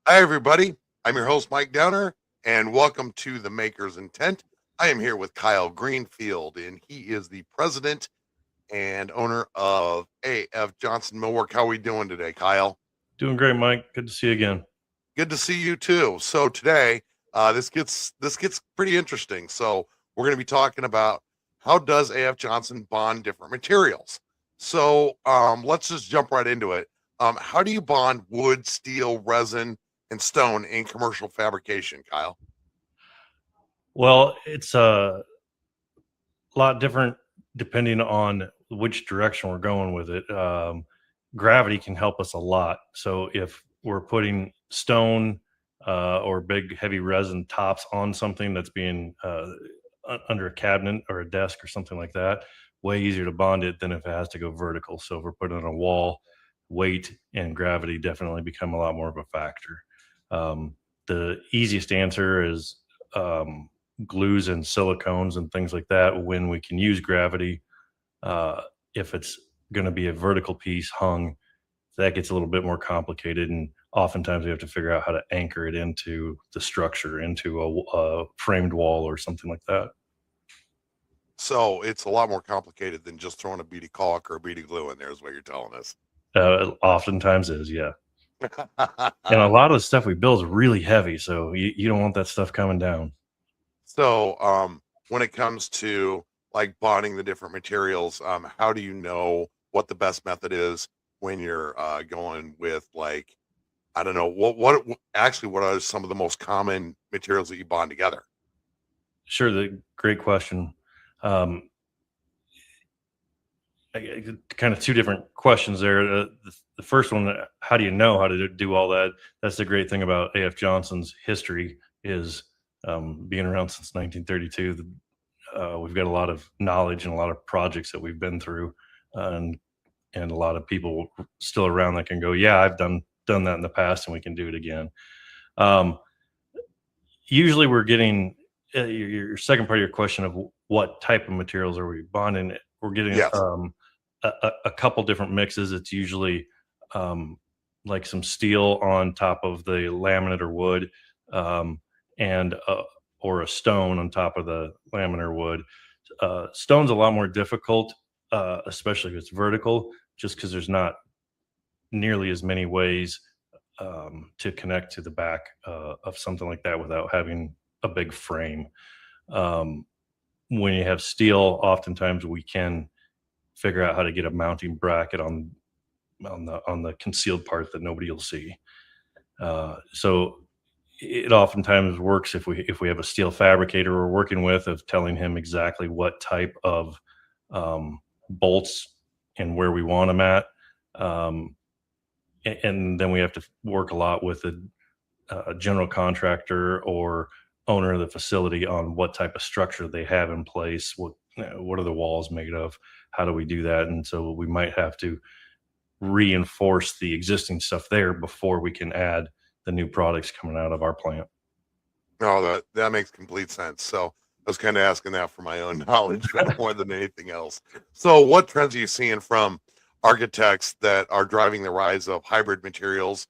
Hi, everybody. I'm your host, Mike Downer, and welcome to The Maker's Intent. I am here with Kyle Greenfield, and he is the president and owner of AF Johnson Millwork. How are we doing today, Kyle? Doing great, Mike. Good to see you again. Good to see you too. So today, this gets pretty interesting. So we're going to be talking about how does AF Johnson bond different materials. So let's just jump right into it. How do you bond wood, steel, resin, and stone in commercial fabrication, Kyle? Well, it's a lot different depending on which direction we're going with it. Gravity can help us a lot. So if we're putting stone or big heavy resin tops on something that's being under a cabinet or a desk or something like that, way easier to bond it than if it has to go vertical. So if we're putting on a wall, weight and gravity definitely become a lot more of a factor. The easiest answer is glues and silicones and things like that when we can use gravity. Uh, if it's going to be a vertical piece hung, that gets a little bit more complicated. And oftentimes we have to figure out how to anchor it into the structure, into a framed wall or something like that. So it's a lot more complicated than just throwing a bead of caulk or a bead of glue in there, is what you're telling us. Oftentimes is, yeah. And a lot of the stuff we build is really heavy. So you don't want that stuff coming down. So when it comes to like bonding the different materials, how do you know what the best method is when you're going with like I don't know actually what are some of the most common materials that you bond together? Sure. Great question. Um, Kind of two different questions there. The first one, how do you know how to do all that? That's the great thing about AF Johnson's history is being around since 1932. We've got a lot of knowledge and a lot of projects that we've been through, and a lot of people still around that can go, yeah, I've done that in the past, and we can do it again. Um, Usually, we're getting your second part of your question of what type of materials are we bonding. We're getting Yes. a couple different mixes. It's usually um, like some steel on top of the laminate or wood, um, and or a stone on top of the laminate or wood. Stone's a lot more difficult, especially if it's vertical, just because there's not nearly as many ways to connect to the back of something like that without having a big frame. Um, when you have steel, oftentimes we can figure out how to get a mounting bracket on the concealed part that nobody will see. So it oftentimes works if we have a steel fabricator we're working with, of telling him exactly what type of bolts and where we want them at. Um, and then we have to work a lot with a general contractor or owner of the facility on what type of structure they have in place. What are the walls made of? How do we do that? And so we might have to reinforce the existing stuff there before we can add the new products coming out of our plant. No, that makes complete sense. So I was kind of asking that for my own knowledge more than anything else. So what trends are you seeing from architects that are driving the rise of hybrid materials,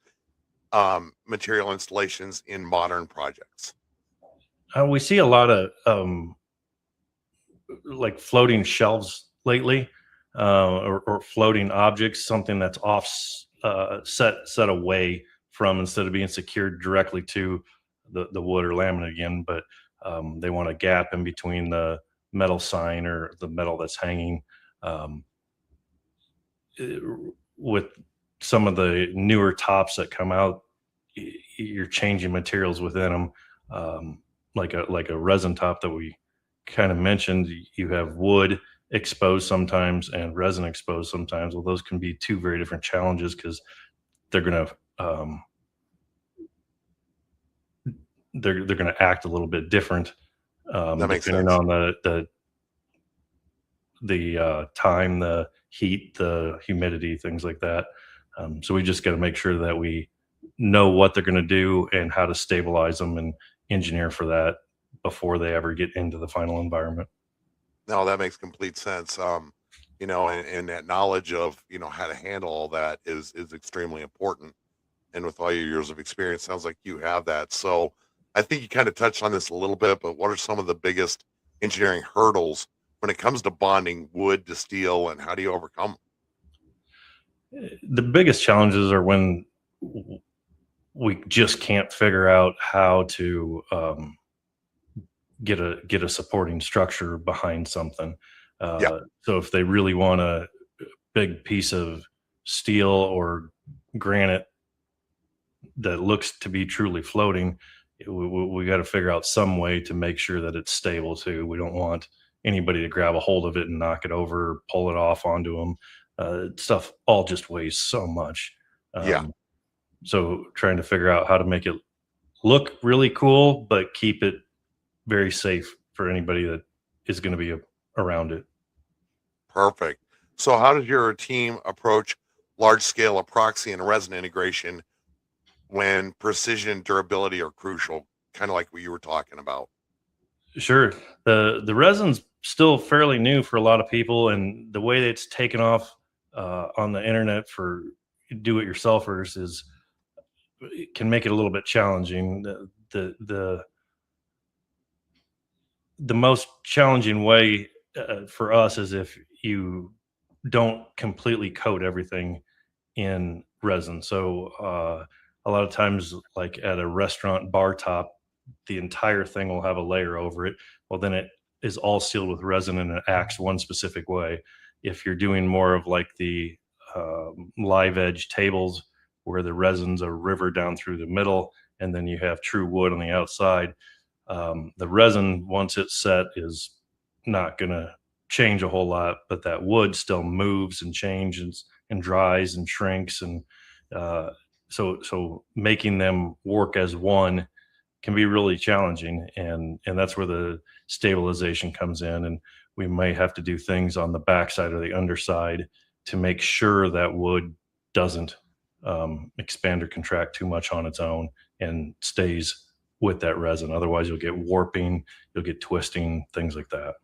material installations in modern projects? We see a lot of like floating shelves lately, or floating objects, something that's set away from, instead of being secured directly to the wood or laminate again, but they want a gap in between the metal sign or the metal that's hanging. Um, eh, with some of the newer tops that come out, you're changing materials within them. Like a resin top that we kind of mentioned, you have wood exposed sometimes and resin exposed sometimes. Well, those can be two very different challenges because they're going to they're going to act a little bit different, That makes depending sense. on the time, the heat, the humidity, things like that. So we just got to make sure that we know what they're going to do and how to stabilize them and engineer for that before they ever get into the final environment. No, that makes complete sense. And that knowledge of how to handle all that is extremely important. and with all your years of experience, sounds like you have that. So I think you kind of touched on this a little bit, but what are some of the biggest engineering hurdles when it comes to bonding wood to steel, and how do you overcome them? The biggest challenges are when we just can't figure out how to get a supporting structure behind something. Yeah, So if they really want a big piece of steel or granite that looks to be truly floating, we got to figure out some way to make sure that it's stable too. We don't want anybody to grab a hold of it and knock it over, pull it off onto them. Stuff all just weighs so much. yeah, So trying to figure out how to make it look really cool, but keep it very safe for anybody that is going to be around it. perfect. So how does your team approach large scale epoxy and resin integration when precision and durability are crucial, kind of like what you were talking about? Sure. The resin's still fairly new for a lot of people, and the way that it's taken off on the internet for do-it-yourselfers is it can make it a little bit challenging. The most challenging way for us is if you don't completely coat everything in resin. So a lot of times, like at a restaurant bar top, the entire thing will have a layer over it. Well, then it is all sealed with resin and it acts one specific way. If you're doing more of like the live edge tables where the resins are rivered down through the middle and then you have true wood on the outside, the resin, once it's set, is not going to change a whole lot, but that wood still moves and changes and dries and shrinks. And so making them work as one can be really challenging. And that's where the stabilization comes in. And we may have to do things on the backside or the underside to make sure that wood doesn't expand or contract too much on its own and stays with that resin. Otherwise, you'll get warping, you'll get twisting, things like that.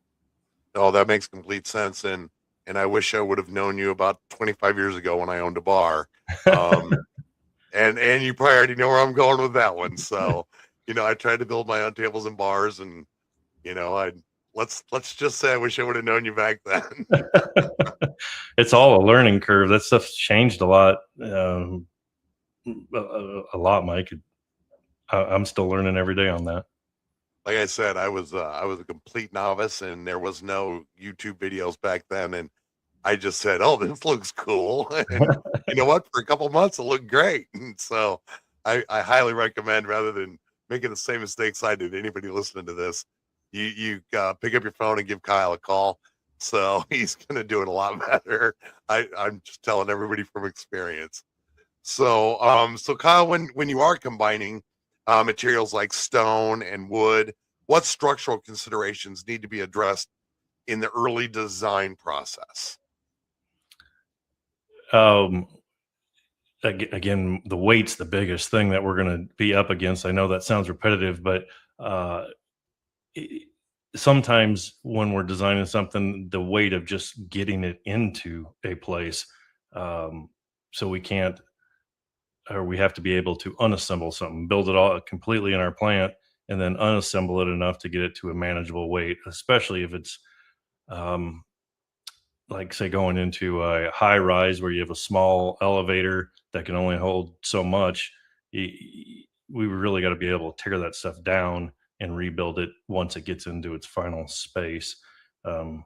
Oh, that makes complete sense. And I wish I would have known you about 25 years ago when I owned a bar. Um, and you probably already know where I'm going with that one. So, I tried to build my own tables and bars, and I let's just say I wish I would have known you back then. It's all a learning curve. That stuff's changed a lot, a lot, Mike. I'm still learning every day on that. Like I said, I was a complete novice, and there was no YouTube videos back then, and I just said, "Oh, this looks cool," and you know what? For a couple months, it looked great, and so I highly recommend, rather than making the same mistakes I did, anybody listening to this, you pick up your phone and give Kyle a call. So he's gonna do it a lot better. I'm just telling everybody from experience. So Kyle, when you are combining materials like stone and wood, what structural considerations need to be addressed in the early design process? Um, Again, the weight's the biggest thing that we're going to be up against. I know that sounds repetitive, but uh, sometimes when we're designing something, the weight of just getting it into a place, so we can't, or we have to be able to unassemble something, build it all completely in our plant, and then unassemble it enough to get it to a manageable weight, especially if it's um, like, say, going into a high rise where you have a small elevator that can only hold so much. We really got to be able to tear that stuff down and rebuild it once it gets into its final space. Um,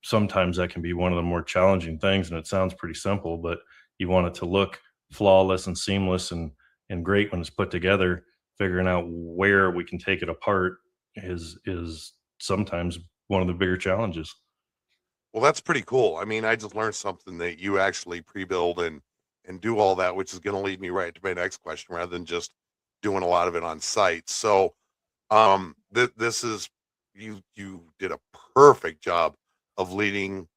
Sometimes that can be one of the more challenging things, and it sounds pretty simple, but you want it to look flawless and seamless and great when it's put together. Figuring out where we can take it apart is sometimes one of the bigger challenges. Well, that's pretty cool. I mean, I just learned something that you actually pre-build and do all that, which is going to lead me right to my next question, rather than just doing a lot of it on site. So, this is you did a perfect job of leading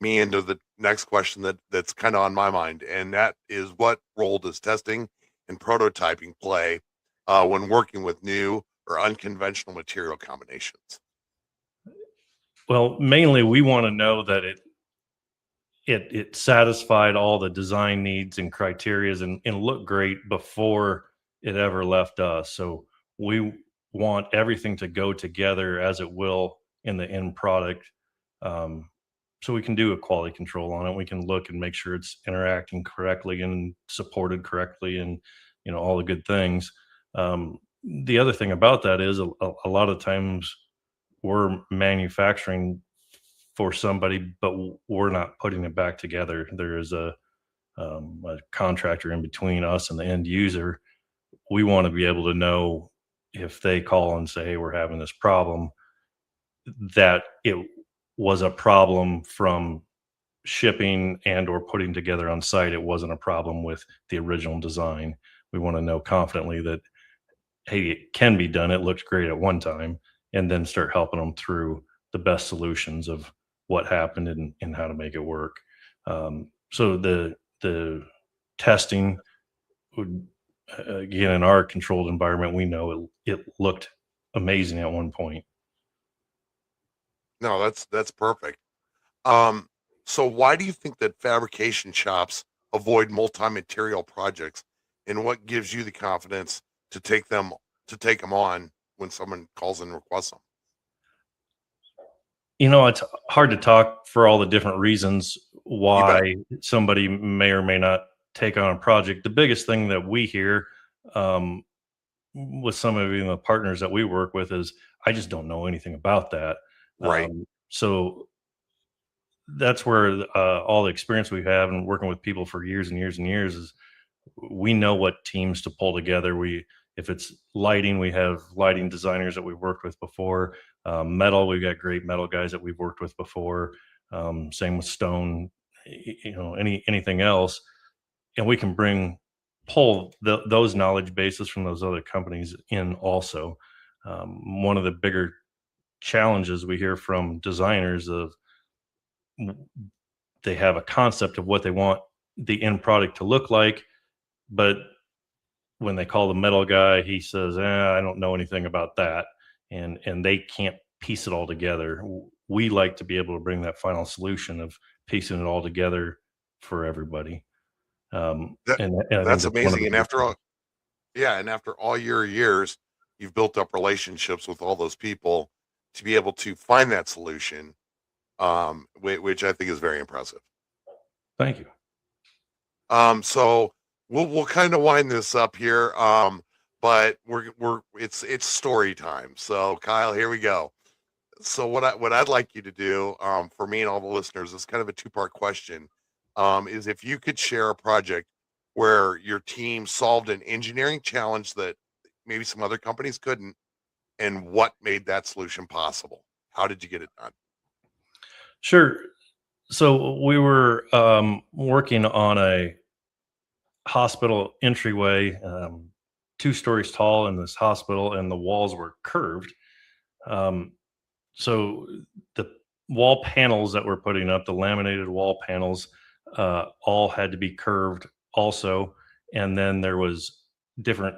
me into the next question that's kind of on my mind, and that is, what role does testing and prototyping play when working with new or unconventional material combinations? Well, mainly we want to know that it satisfied all the design needs and criterias and looked great before it ever left us. So we want everything to go together as it will in the end product. Um, so we can do a quality control on it. We can look and make sure it's interacting correctly and supported correctly, and all the good things. The other thing about that is a lot of times we're manufacturing for somebody, but we're not putting it back together. There is a contractor in between us and the end user. We want to be able to know if they call and say, "Hey, we're having this problem," that it was a problem from shipping and or putting together on site. It wasn't a problem with the original design. We want to know confidently that, hey, it can be done. It looked great at one time, and then start helping them through the best solutions of what happened and how to make it work. So the testing would, again, in our controlled environment, we know it looked amazing at one point. No, that's perfect. Um, so why do you think that fabrication shops avoid multi-material projects, and what gives you the confidence to take them on when someone calls and requests them? It's hard to talk for all the different reasons You bet. why somebody may or may not take on a project. The biggest thing that we hear, um, with some of even the partners that we work with, is, I just don't know anything about that. Right. So that's where all the experience we have and working with people for years and years and years is, we know what teams to pull together. If it's lighting, we have lighting designers that we've worked with before. Metal, we've got great metal guys that we've worked with before. Same with stone, anything else, and we can pull those knowledge bases from those other companies in also. One of the bigger challenges we hear from designers of, they have a concept of what they want the end product to look like, but when they call the metal guy, he says, I don't know anything about that. And they can't piece it all together. We like to be able to bring that final solution of piecing it all together for everybody. That And I think that's that's one of amazing. the And biggest after things. all, yeah, and after all your years, you've built up relationships with all those people to be able to find that solution, which I think is very impressive. Thank you. So we'll kind of wind this up here. But it's story time. So Kyle, here we go. So what I'd like you to do, for me and all the listeners, is kind of a two-part question. Is if you could share a project where your team solved an engineering challenge that maybe some other companies couldn't, and what made that solution possible? How did you get it done? Sure. So we were working on a hospital entryway, 2 stories tall in this hospital, and the walls were curved. Um, so the wall panels that we're putting up, the laminated wall panels, all had to be curved also, and then there was different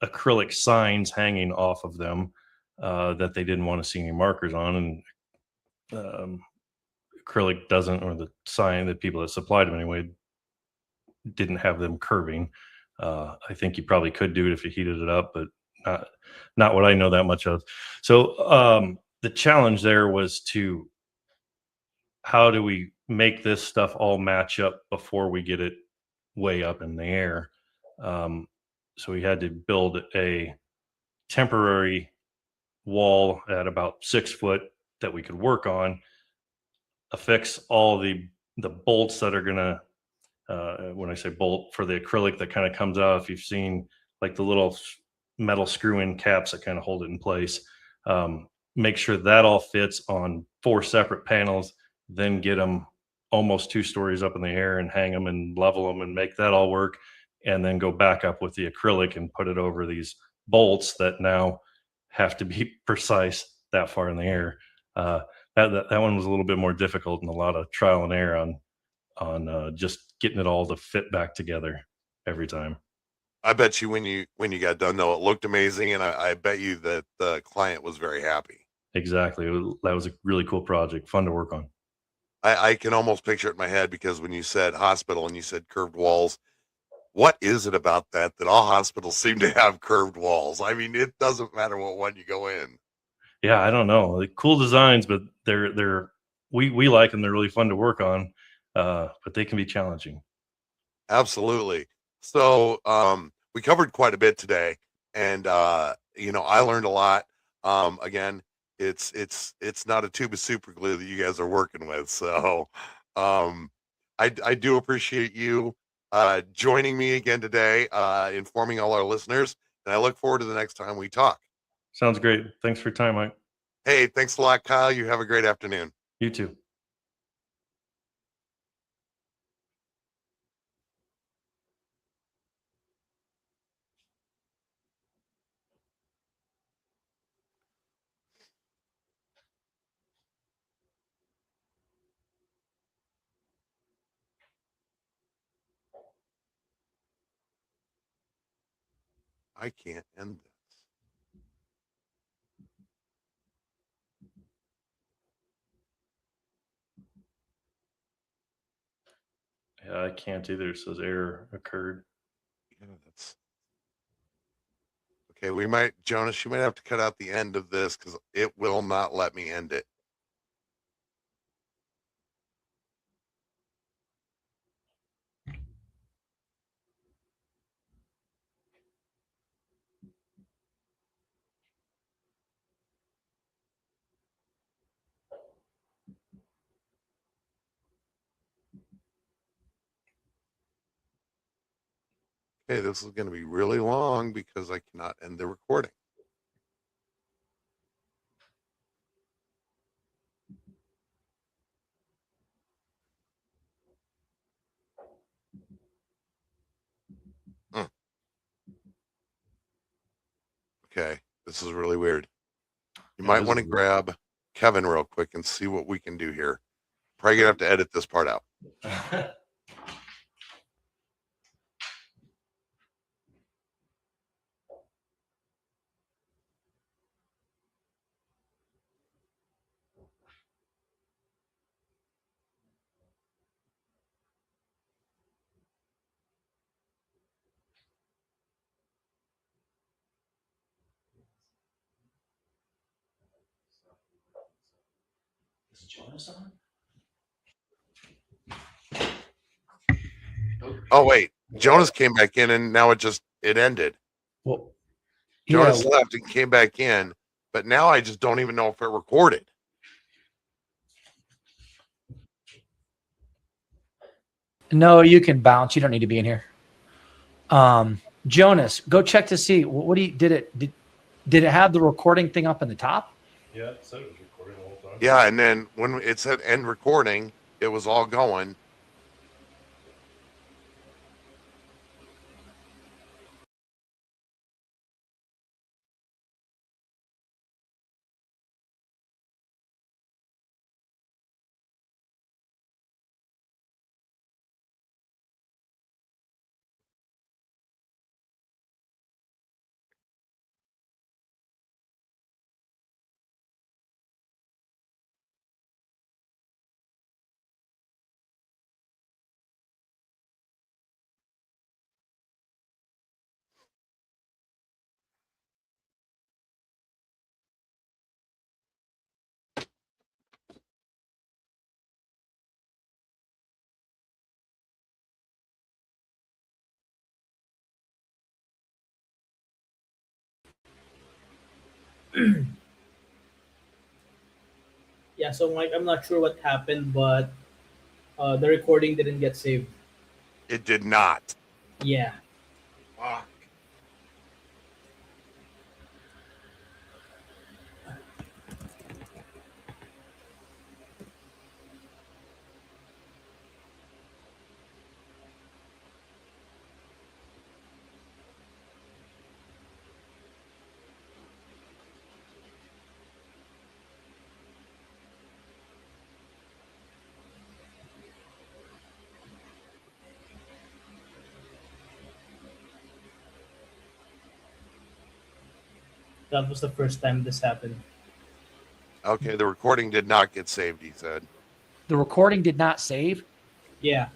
acrylic signs hanging off of them, that they didn't want to see any markers on, and um, acrylic doesn't, or the sign, that people that supplied them anyway, didn't have them curving. I think you probably could do it if you heated it up, but not not what I know that much of. So the challenge there was to, how do we make this stuff all match up before we get it way up in the air? Um, so we had to build a temporary wall at about 6 foot that we could work on, affix all the bolts that are gonna, when I say bolt, for the acrylic that kind of comes out, if you've seen like the little metal screw in caps that kind of hold it in place, make sure that all fits on 4 separate panels, then get them almost 2 stories up in the air and hang them and level them and make that all work. And then go back up with the acrylic and put it over these bolts that now have to be precise that far in the air. Uh, that one was a little bit more difficult, and a lot of trial and error on just getting it all to fit back together every time. I bet you when you got done though, it looked amazing, and I bet you that the client was very happy. Exactly. That was a really cool project, fun to work on. I can almost picture it in my head because when you said hospital and you said curved walls, what is it about that all hospitals seem to have curved walls? I mean, it doesn't matter what one you go in. Yeah, I don't know. Like, cool designs, but we like them. They're really fun to work on, but they can be challenging. Absolutely. So, we covered quite a bit today, and I learned a lot. Again, it's not a tube of super glue that you guys are working with. So, um, I do appreciate you joining me again today, informing all our listeners, and I look forward to the next time we talk. Sounds great. Thanks for your time, Mike. Hey, thanks a lot, Kyle. You have a great afternoon. You too. I can't end this. Yeah, I can't either. It says error occurred. Yeah, that's okay. We might, Jonas, you might have to cut out the end of this because it will not let me end it. Okay, this is going to be really long because I cannot end the recording. Mm. Okay, this is really weird. You Yeah, might this want to is grab Kevin real quick and see what we can do here. Probably gonna have to edit this part out. Is Jonas on? Oh wait, Jonas came back in and now it ended. Well, Jonas yeah, left and came back in, but now I just don't even know if it recorded. no, you can bounce. You don't need to be in here. Jonas, go check to see what do you did it have the recording thing up in the top? Yeah, it said it was recording the whole time. Yeah, and then when it said end recording, it was all going. Yeah, so Mike, I'm not sure what happened, but the recording didn't get saved. It did not. Yeah. Fuck. That was the first time this happened. Okay, the recording did not get saved, he said. The recording did not save. Yeah.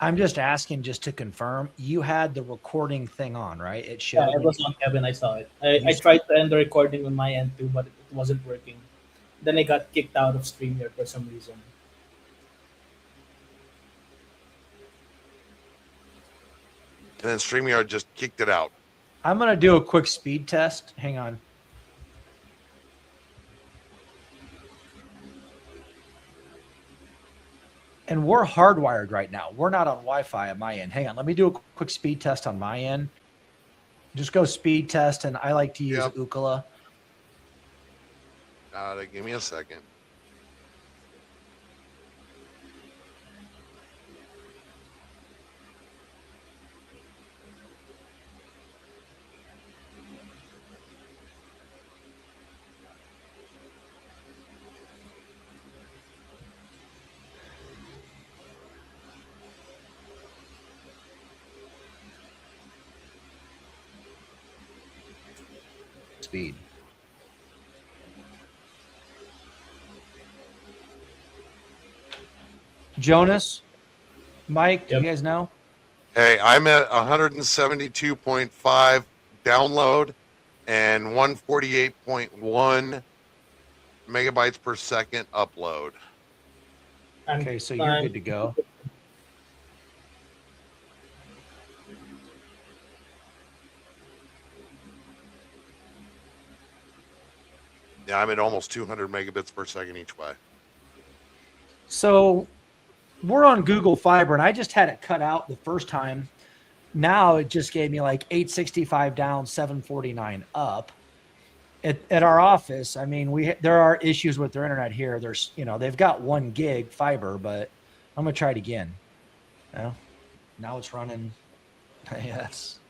I'm just asking just to confirm. You had the recording thing on, right? It showed. Yeah, it was on Kevin. I saw it. I tried to end the recording on my end too, but it wasn't working. Then I got kicked out of StreamYard for some reason. And then StreamYard just kicked it out. I'm gonna do a quick speed test. Hang on. And we're hardwired right now. We're not on Wi-Fi at my end. Hang on. Let me do a quick speed test on my end. Just go speed test, and I like to use Ukala. Give me a second. Speed. Jonas, Mike, do you guys know? Hey, I'm at 172.5 download and 148.1 megabytes per second upload. Okay, so you're good to go. Yeah, I'm at almost 200 megabits per second each way. So we're on Google Fiber, and I just had it cut out the first time. Now it just gave me like 865 down, 749 up. At our office, I mean, there are issues with their internet here. There's, they've got 1 gig fiber, but I'm gonna try it again. Now it's running. Yes.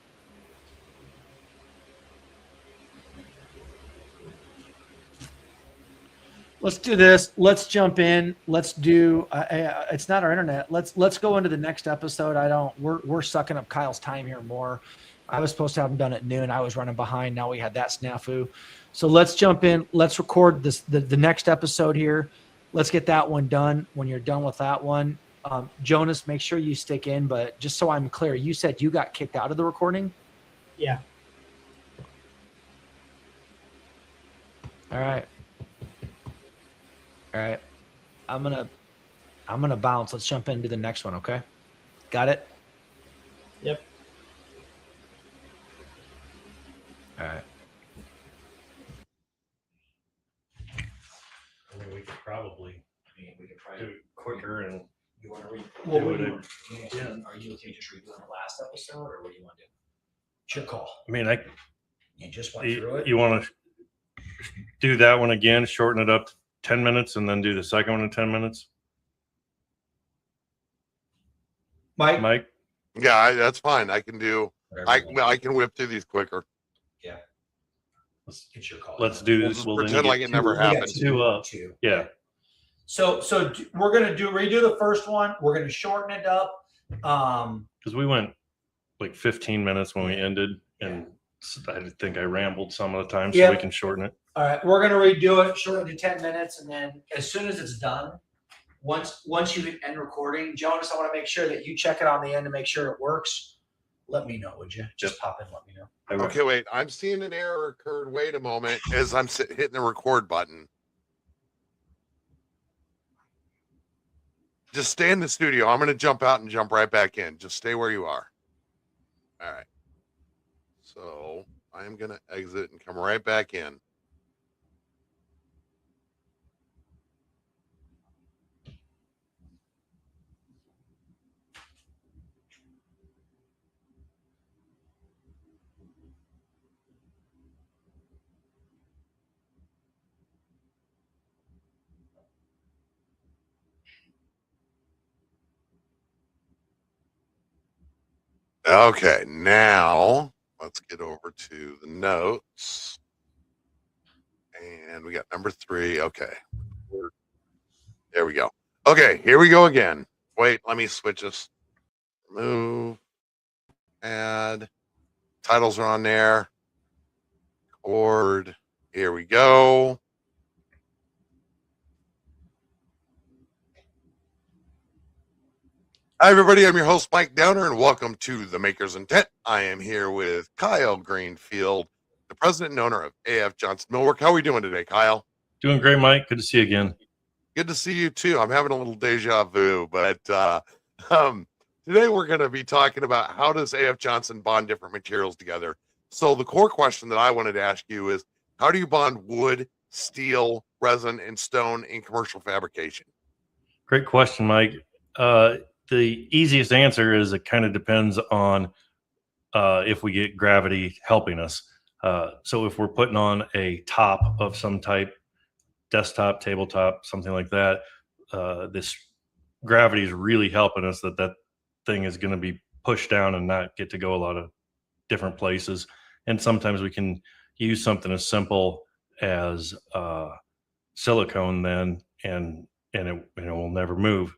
Let's do this. Let's jump in. Let's do. It's not our internet. Let's go into the next episode. We're sucking up Kyle's time here more. I was supposed to have them done at noon. I was running behind. Now we had that snafu. So let's jump in. Let's record the next episode here. Let's get that one done. When you're done with that one, Jonas, make sure you stick in. But just so I'm clear, you said you got kicked out of the recording? Yeah. All right. I'm gonna bounce. Let's jump into the next one, okay? Got it? Yep. All right. I mean, we could probably do it quicker and You want to read? do whatever. Are you okay just redoing the last episode, or what do you want to do? It's your call. I mean, You just went through it. you want to do that one again, shorten it up to 10 minutes, and then do the second one in 10 minutes? Mike? Yeah, that's fine. I can do. I can whip through these quicker. Yeah. It's your call. Let's do We'll this. just We'll then pretend get like it never We got happened. two. Yeah. So we're gonna redo the first one. We're gonna shorten it up. Because we went like 15 minutes when we ended, and I think I rambled some of the time, so we can shorten it. All right, we're gonna redo it, shorten it to 10 minutes, and then as soon as it's done, once you hit end recording, Jonas, I want to make sure that you check it on the end to make sure it works. Let me know, would you? Just pop in, let me know. Okay, wait. I'm seeing an error occurred. Wait a moment. As I'm hitting the record button. Just stay in the studio. I'm going to jump out and jump right back in. Just stay where you are. All right. So I am going to exit and come right back in. Okay, now let's get over to the notes. And we got number 3. Okay. There we go. Okay, here we go again. Wait, let me switch this. Remove. Add. Titles are on there. board. Here we go. Hi, everybody. I'm your host, Mike Downer, and welcome to The Maker's Intent. I am here with Kyle Greenfield, the president and owner of AF Johnson Millwork. How are we doing today, Kyle? Doing great, Mike. Good to see you again. Good to see you, too. I'm having a little deja vu, but today we're going to be talking about how does AF Johnson bond different materials together. So the core question that I wanted to ask you is, how do you bond wood, steel, resin, and stone in commercial fabrication? Great question, Mike. The easiest answer is it kind of depends on if we get gravity helping us. So if we're putting on a top of some type, desktop, tabletop, something like that, this gravity is really helping us that thing is going to be pushed down and not get to go a lot of different places. And sometimes we can use something as simple as silicone then, and it will never move.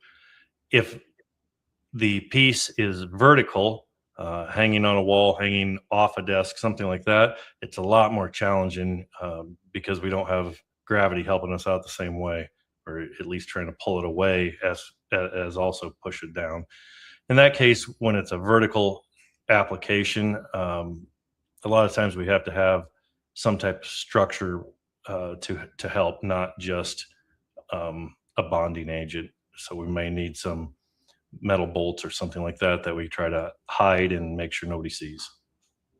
If the piece is vertical, hanging on a wall, hanging off a desk, something like that, it's a lot more challenging because we don't have gravity helping us out the same way, or at least trying to pull it away as also push it down. In that case, when it's a vertical application, a lot of times we have to have some type of structure to help, not just a bonding agent. So we may need some metal bolts or something like that we try to hide and make sure nobody sees.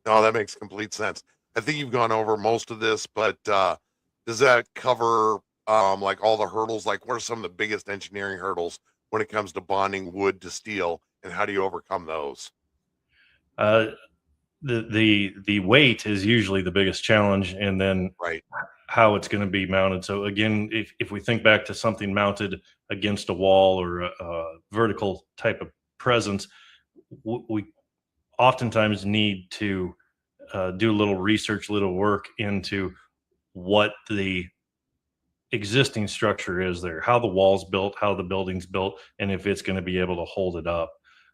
No, that makes complete sense. I think you've gone over most of this, but does that cover like all the hurdles? Like, what are some of the biggest engineering hurdles when it comes to bonding wood to steel, and how do you overcome those? The weight is usually the biggest challenge, and then Right. how it's going to be mounted. So again, if we think back to something mounted against a wall or a vertical type of presence, we oftentimes need to do a little research, a little work into what the existing structure is there, how the wall's built, how the building's built, and if it's going to be able to hold it up.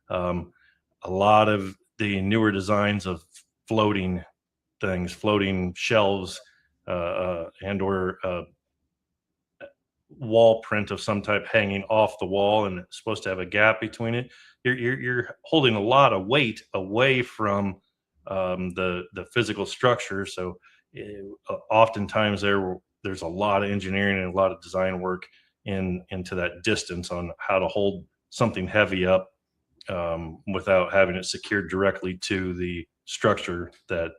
A lot of the newer designs of floating things, floating shelves, and or wall print of some type hanging off the wall, and it's supposed to have a gap between it. You're holding a lot of weight away from the physical structure. So oftentimes there's a lot of engineering and a lot of design work into that distance on how to hold something heavy up without having it secured directly to the structure that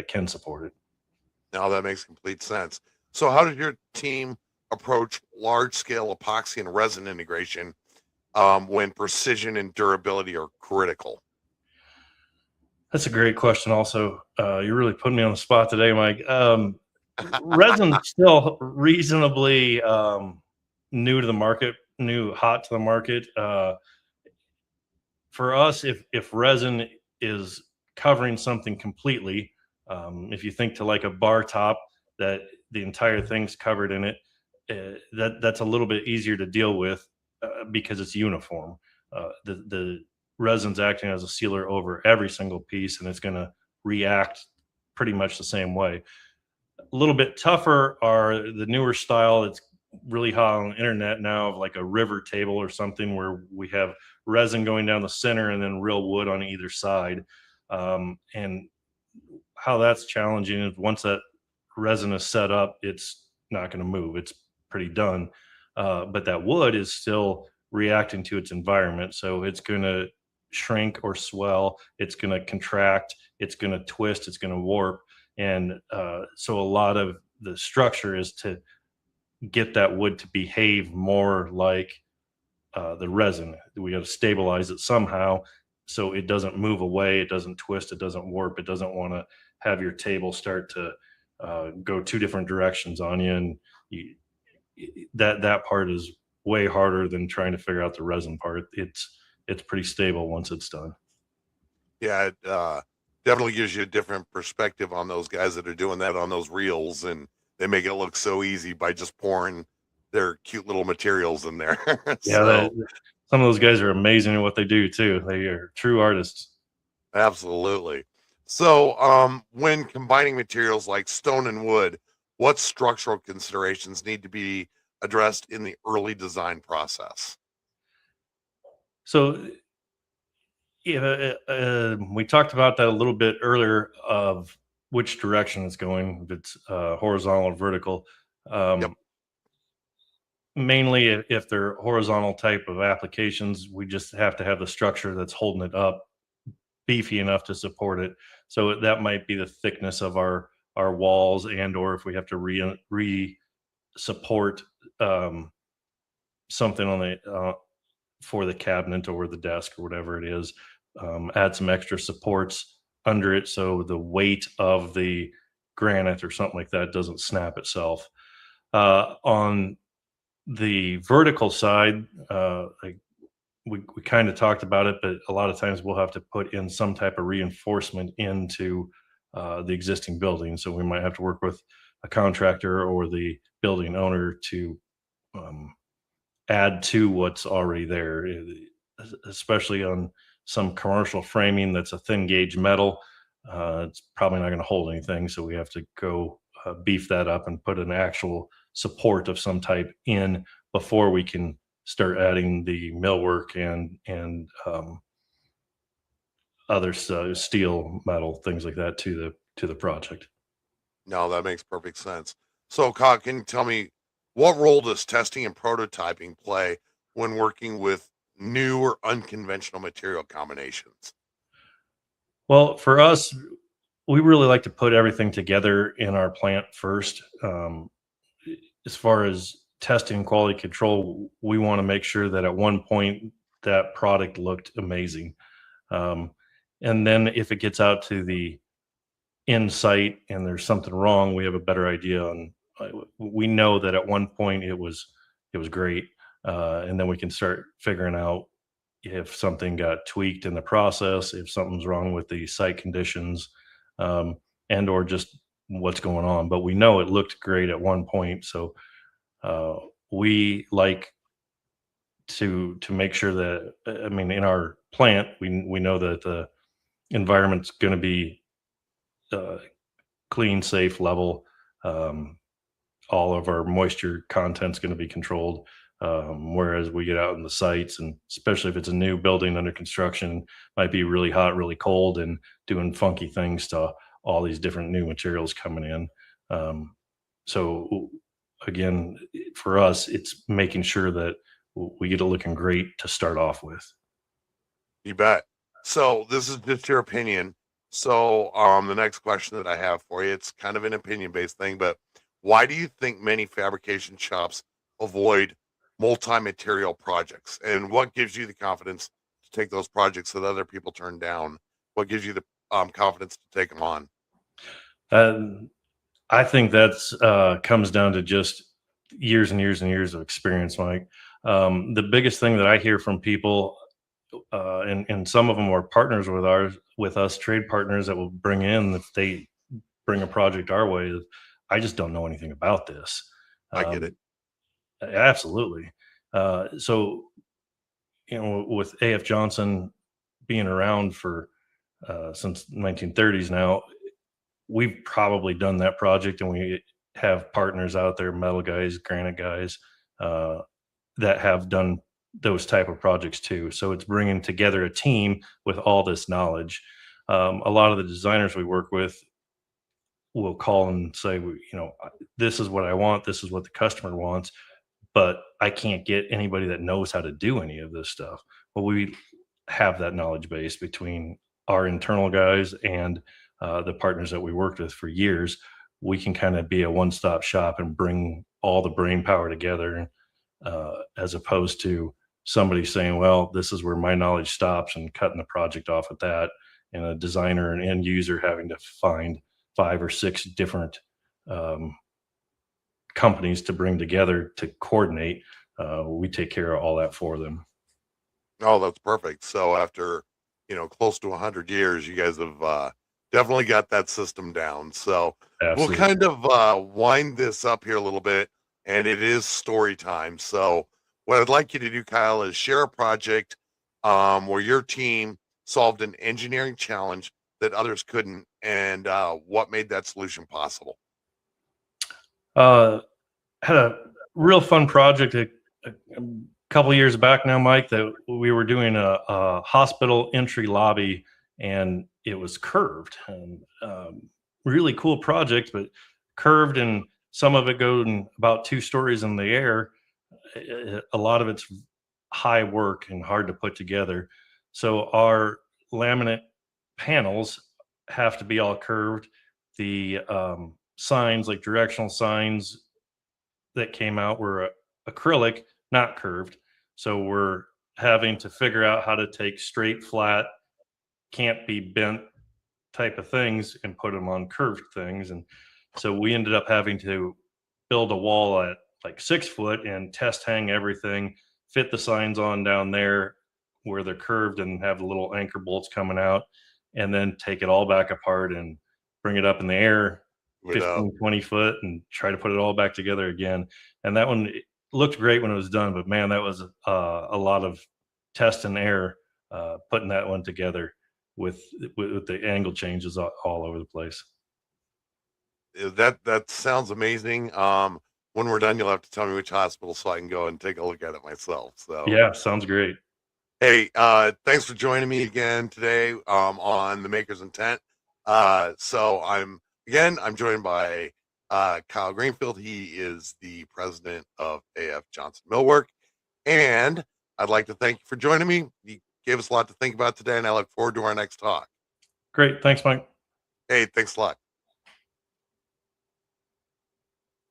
can support it. Now that makes complete sense. So how did your team approach large scale epoxy and resin integration when precision and durability are critical? That's a great question. Also, you're really putting me on the spot today, Mike. Resin's still reasonably new to the market, hot to the market. For us, if resin is covering something completely, if you think to like a bar top that the entire thing's covered in it, that's a little bit easier to deal with because it's uniform. The resin's acting as a sealer over every single piece, and it's going to react pretty much the same way. A little bit tougher are the newer style that's really hot on the internet now, of like a river table or something, where we have resin going down the center and then real wood on either side. And how that's challenging is once that resin is set up, it's not going to move. It's pretty done. But that wood is still reacting to its environment. So it's going to shrink or swell. It's going to contract. It's going to twist. It's going to warp. And so a lot of the structure is to get that wood to behave more like the resin. We got to stabilize it somehow so it doesn't move away, it doesn't twist, it doesn't warp, it doesn't want to have your table start to go two different directions on you. And that part is way harder than trying to figure out the resin part. It's pretty stable once it's done. Yeah, it definitely gives you a different perspective on those guys that are doing that on those reels, and they make it look so easy by just pouring their cute little materials in there. Yeah, some of those guys are amazing at what they do too. They are true artists. Absolutely. So, when combining materials like stone and wood, what structural considerations need to be addressed in the early design process? So yeah, we talked about that a little bit earlier of which direction it's going, if it's horizontal or vertical. Yep. Um, Mainly, if they're horizontal type of applications, we just have to have the structure that's holding it up beefy enough to support it. So that might be the thickness of our walls, and or if we have to re support um, something on the for the cabinet or the desk or whatever it is, add some extra supports under it so the weight of the granite or something like that doesn't snap itself. On the vertical side, like we kind of talked about it, but a lot of times we'll have to put in some type of reinforcement into the existing building. So we might have to work with a contractor or the building owner to um, add to what's already there, especially on some commercial framing that's a thin gauge metal. It's probably not going to hold anything, so we have to go beef that up and put an actual support of some type in before we can start adding the millwork and other steel, metal, things like that to the project. No, that makes perfect sense. So, Kyle, can you tell me what role does testing and prototyping play when working with new or unconventional material combinations? Well, for us, we really like to put everything together in our plant first. As far as testing quality control, we want to make sure that at one point that product looked amazing. Um, and then if it gets out to the insight and there's something wrong, we have a better idea on. We know that at one point it was great, and then we can start figuring out if something got tweaked in the process, if something's wrong with the site conditions, um, and or just what's going on. But we know it looked great at one point, so uh, we like to make sure that I mean in our plant we know that the environment's going to be uh, clean, safe, level. Um, all of our moisture content's going to be controlled. Whereas we get out in the sites, and especially if it's a new building under construction, might be really hot, really cold, and doing funky things to all these different new materials coming in. Um, so again, for us, it's making sure that we get it looking great to start off with. You bet. So, this is just your opinion. So, the next question that I have for you, it's kind of an opinion-based thing, but why do you think many fabrication shops avoid multi-material projects? And what gives you the confidence to take those projects that other people turn down? What gives you the confidence to take them on? Um, I think that's comes down to just years and years and years of experience, Mike. The biggest thing that I hear from people, and some of them are partners with us, trade partners that will bring in if they bring a project our way. Is, I just don't know anything about this. I get it. Um, Absolutely. So you know, with AF Johnson being around for since 1930s now, we've probably done that project, and we have partners out there, metal guys, granite guys, uh, that have done those type of projects too. So it's bringing together a team with all this knowledge. A lot of the designers we work with will call and say, you know, this is what I want, this is what the customer wants, but I can't get anybody that knows how to do any of this stuff. Well, we have that knowledge base between our internal guys and the partners that we worked with for years. We can kind of be a one-stop shop and bring all the brain power together, as opposed to somebody saying, well, this is where my knowledge stops, and cutting the project off at that, and a designer and end user having to find 5 or 6 different um, companies to bring together to coordinate. We take care of all that for them. Oh, that's perfect. So after, close to 100 years, you guys have definitely got that system down. So we'll Absolutely. kind of wind this up here a little bit, and it is story time. So what I'd like you to do, Kyle, is share a project where your team solved an engineering challenge that others couldn't, and what made that solution possible? Had a real fun project a couple of years back now, Mike, that we were doing a hospital entry lobby, and it was curved, and really cool project, but curved, and some of it going about 2 stories in the air. A lot of it's high work and hard to put together. So our laminate panels have to be all curved. The signs, like directional signs that came out, were acrylic, not curved. So we're having to figure out how to take straight, flat, can't be bent type of things and put them on curved things. And so we ended up having to build a wall at like 6 foot and test hang everything, fit the signs on down there where they're curved and have the little anchor bolts coming out, and then take it all back apart and bring it up in the air 15, 20 foot and try to put it all back together again. And that one, it looked great when it was done, but man, that was a lot of test and error putting that one together with the angle changes all over the place. That sounds amazing. When we're done, you'll have to tell me which hospital so I can go and take a look at it myself. So yeah, sounds great. Hey, thanks for joining me again today on the Maker's Intent. So I'm joined by Kyle Greenfield. He is the president of AF Johnson Millwork, and I'd like to thank you for joining me. You gave us a lot to think about today, and I look forward to our next talk. Great. Thanks, Mike. Hey, thanks a lot.